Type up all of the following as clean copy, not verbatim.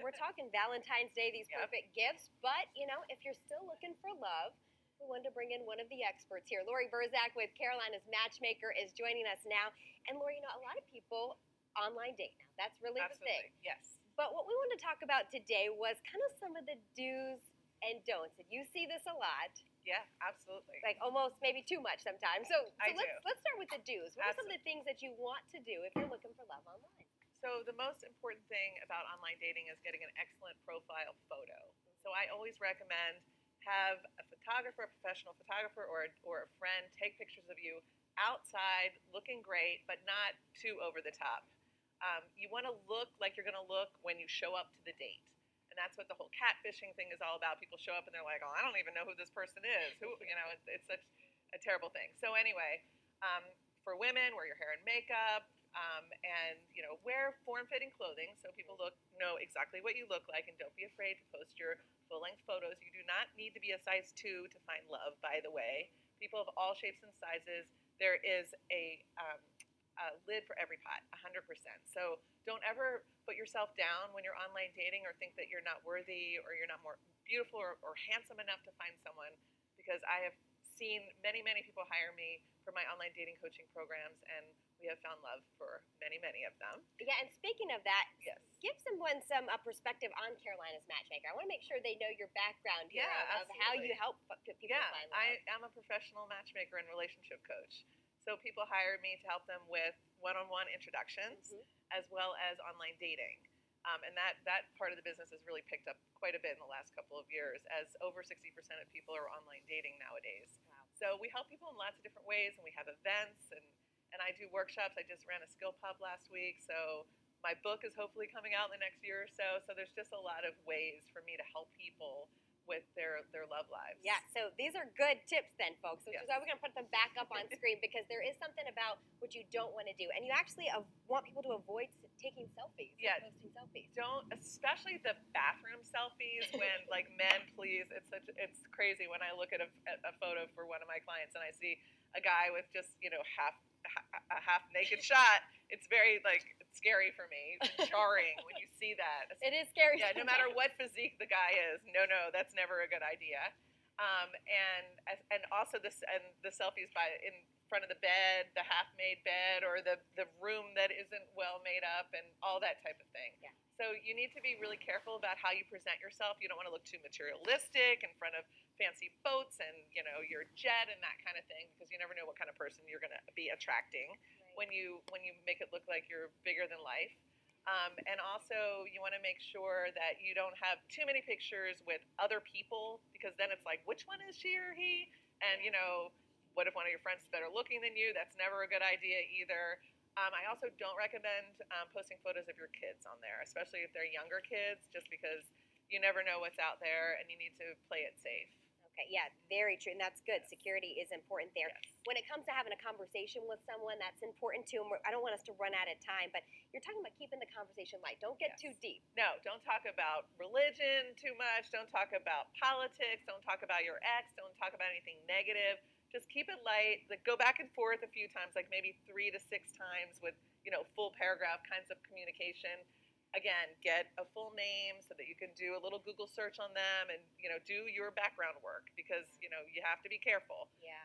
we're talking Valentine's Day, these perfect gifts. But, if you're still looking for love, we wanted to bring in one of the experts here. Laurie Berzack with Carolina's Matchmaker is joining us now. And, Laurie, a lot of people online date now. That's really the thing. Yes. But what we wanted to talk about today was kind of some of the do's and don'ts. And you see this a lot. Yeah, absolutely. Like almost maybe too much sometimes. So let's start with the do's. What are some of the things that you want to do if you're looking for love online? So the most important thing about online dating is getting an excellent profile photo. So I always recommend have a photographer, a professional photographer, or a friend take pictures of you outside looking great, but not too over the top. You want to look like you're going to look when you show up to the date. And that's what the whole catfishing thing is all about. People show up and they're like, oh, I don't even know who this person is. It's such a terrible thing. So anyway, for women, wear your hair and makeup, and wear form-fitting clothing so people know exactly what you look like, and don't be afraid to post your full-length photos. You do not need to be a size 2 to find love, by the way. People of all shapes and sizes. There is a lid for every pot, 100%. So don't ever put yourself down when you're online dating or think that you're not worthy or you're not more beautiful or handsome enough to find someone, because I have seen many, many people hire me for my online dating coaching programs, and we have found love for many, many of them. Yeah, and speaking of that, yes, give someone some perspective on Carolina's Matchmaker. I want to make sure they know your background here of how you help people find love. I am a professional matchmaker and relationship coach. So people hire me to help them with one-on-one introductions as well as online dating. And that part of the business has really picked up quite a bit in the last couple of years, as over 60% of people are online dating nowadays. Wow. So we help people in lots of different ways, and we have events, and I do workshops. I just ran a skill pub last week, so my book is hopefully coming out in the next year or so. So there's just a lot of ways for me to help people with their love lives. Yeah, so these are good tips then, folks. Which is why we're going to put them back up on screen, because there is something about what you don't want to do. And you actually want people to avoid taking selfies. Yeah. Posting selfies. Don't, especially the bathroom selfies when, like, men, please, it's crazy when I look at a photo for one of my clients and I see a guy with just, a half naked shot. It's very, scary for me. It's jarring when you see that. It is scary. Yeah, no matter what physique the guy is. No, that's never a good idea. And also the selfies in front of the bed, the half-made bed, or the room that isn't well made up, and all that type of thing. Yeah. So you need to be really careful about how you present yourself. You don't want to look too materialistic in front of fancy boats and your jet and that kind of thing, because you never know what kind of person you're going to be attracting when you make it look like you're bigger than life. And also you want to make sure that you don't have too many pictures with other people, because then it's like, which one is she or he? And what if one of your friends is better looking than you? That's never a good idea either. I also don't recommend posting photos of your kids on there, especially if they're younger kids, just because you never know what's out there and you need to play it safe. Okay, yeah, very true, and that's good. Yes. Security is important there. Yes. When it comes to having a conversation with someone, that's important too. And I don't want us to run out of time, but you're talking about keeping the conversation light. Don't get too deep. No, don't talk about religion too much. Don't talk about politics. Don't talk about your ex. Don't talk about anything negative. Just keep it light. Go back and forth a few times, like maybe 3 to 6 times with full paragraph kinds of communication. Again, get a full name so that you can do a little Google search on them, and do your background work, because you have to be careful. Yeah.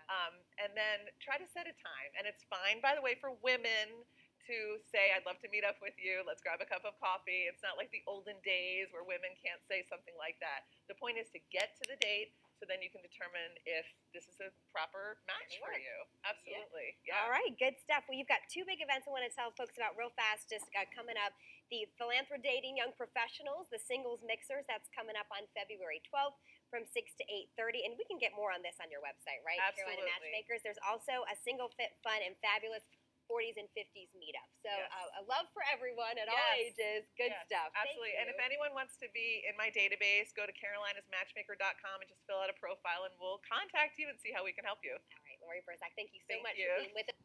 And then try to set a time, and it's fine, by the way, for women to say, I'd love to meet up with you, let's grab a cup of coffee. It's not like the olden days where women can't say something like that. The point is to get to the date, so then you can determine if this is a proper match for you. Absolutely. Yeah. All right, good stuff. Well, you've got 2 big events I want to tell folks about real fast, just coming up. The Philanthro Dating Young Professionals, the Singles Mixers, that's coming up on February 12th from 6 to 8:30. And we can get more on this on your website, right? Absolutely. Carolina Matchmakers. There's also a Single Fit Fun and Fabulous 40s and 50s meetup. So a love for everyone at all ages. Good stuff. Absolutely. And if anyone wants to be in my database, go to carolinasmatchmaker.com and just fill out a profile, and we'll contact you and see how we can help you. All right, Laurie Berzack, thank you so much for being with us.